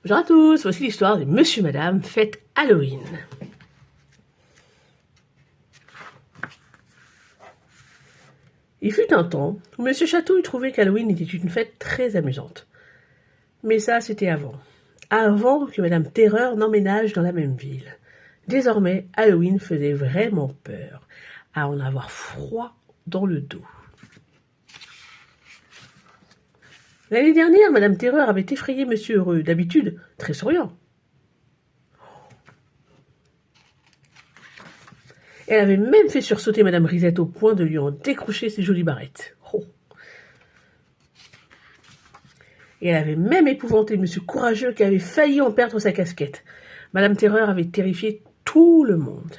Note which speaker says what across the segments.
Speaker 1: Bonjour à tous, voici l'histoire de Monsieur Madame fête Halloween. Il fut un temps où Monsieur Chatouille trouvait qu'Halloween était une fête très amusante. Mais ça, c'était avant. Avant que Madame Terreur n'emménage dans la même ville. Désormais, Halloween faisait vraiment peur, à en avoir froid dans le dos. L'année dernière, Madame Terreur avait effrayé Monsieur Heureux, d'habitude très souriant. Elle avait même fait sursauter Madame Risette au point de lui en décrocher ses jolies barrettes. Oh. Et elle avait même épouvanté Monsieur Courageux qui avait failli en perdre sa casquette. Madame Terreur avait terrifié tout le monde.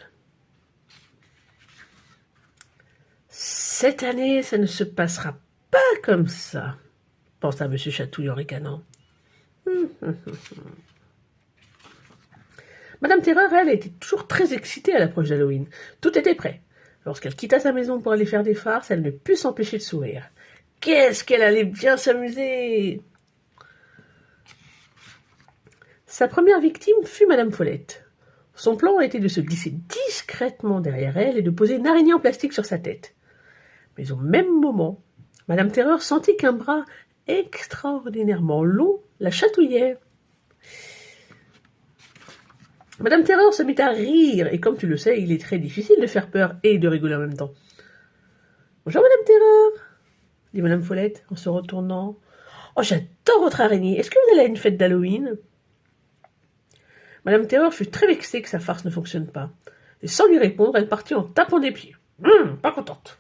Speaker 1: Cette année, ça ne se passera pas comme ça, pensa Monsieur Chatouille en ricanant. Madame Terreur, elle, était toujours très excitée à l'approche d'Halloween. Tout était prêt. Lorsqu'elle quitta sa maison pour aller faire des farces, elle ne put s'empêcher de sourire. Qu'est-ce qu'elle allait bien s'amuser! Sa première victime fut Madame Follette. Son plan était de se glisser discrètement derrière elle et de poser une araignée en plastique sur sa tête. Mais au même moment, Madame Terreur sentit qu'un bras extraordinairement long la chatouillait. Madame Terreur se mit à rire, et comme tu le sais, il est très difficile de faire peur et de rigoler en même temps. « Bonjour Madame Terreur !» dit Madame Follette en se retournant. « Oh, j'adore votre araignée. Est-ce que vous allez à une fête d'Halloween ?» Madame Terreur fut très vexée que sa farce ne fonctionne pas. Et sans lui répondre, elle partit en tapant des pieds. Pas contente.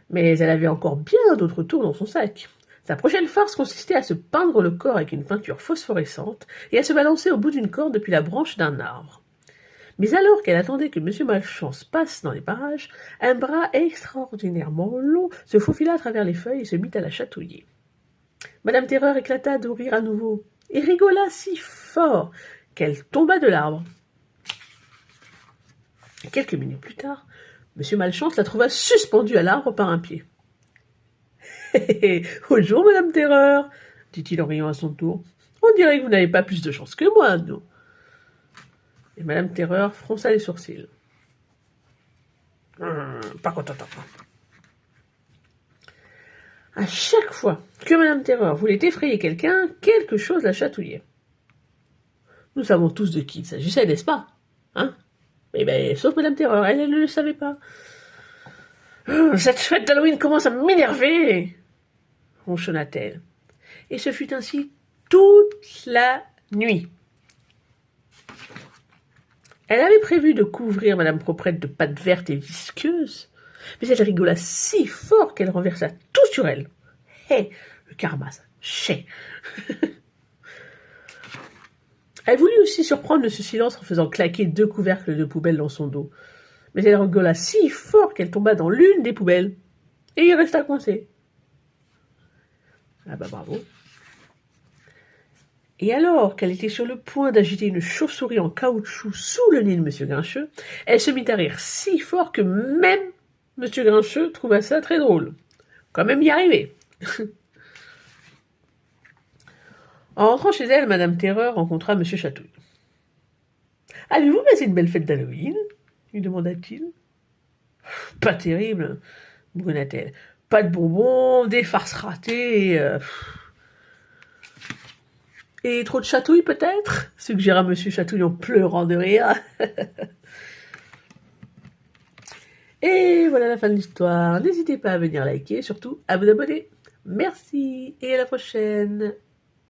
Speaker 1: Mais elle avait encore bien d'autres tours dans son sac. Sa prochaine farce consistait à se peindre le corps avec une peinture phosphorescente et à se balancer au bout d'une corde depuis la branche d'un arbre. Mais alors qu'elle attendait que M. Malchance passe dans les parages, un bras extraordinairement long se faufila à travers les feuilles et se mit à la chatouiller. Madame Terreur éclata de rire à nouveau et rigola si fort qu'elle tomba de l'arbre. Quelques minutes plus tard, M. Malchance la trouva suspendue à l'arbre par un pied. « Bonjour, Madame Terreur !» dit-il en riant à son tour. « On dirait que vous n'avez pas plus de chance que moi, non ?» Et Madame Terreur fronça les sourcils. Pas contente. À chaque fois que Madame Terreur voulait effrayer quelqu'un, quelque chose la chatouillait. Nous savons tous de qui il s'agissait, n'est-ce pas? Hein? Eh bien, sauf Madame Terreur, elle ne le savait pas. Cette fête d'Halloween commence à m'énerver, ronchonna-t-elle. Et ce fut ainsi toute la nuit. Elle avait prévu de couvrir Madame Proprette de pâte verte et visqueuse, mais elle rigola si fort qu'elle renversa tout sur elle. Le karma, ça. Elle voulut aussi surprendre ce silence en faisant claquer 2 couvercles de poubelle dans son dos. Mais elle rigola si fort qu'elle tomba dans l'une des poubelles. Et il resta coincé. Ah bah bravo. Et alors qu'elle était sur le point d'agiter une chauve-souris en caoutchouc sous le nez de M. Grincheux, elle se mit à rire si fort que même M. Grincheux trouva ça très drôle. Quand même y arriver. En rentrant chez elle, Madame Terreur rencontra M. Chatouille. « Avez-vous passé une belle fête d'Halloween ?» lui demanda-t-il. « Pas terrible, bougonna-t-elle. Pas de bonbons, des farces ratées et trop de chatouilles, peut-être ?» suggéra M. Chatouille en pleurant de rire. Et voilà la fin de l'histoire. N'hésitez pas à venir liker, surtout à vous abonner. Merci et à la prochaine.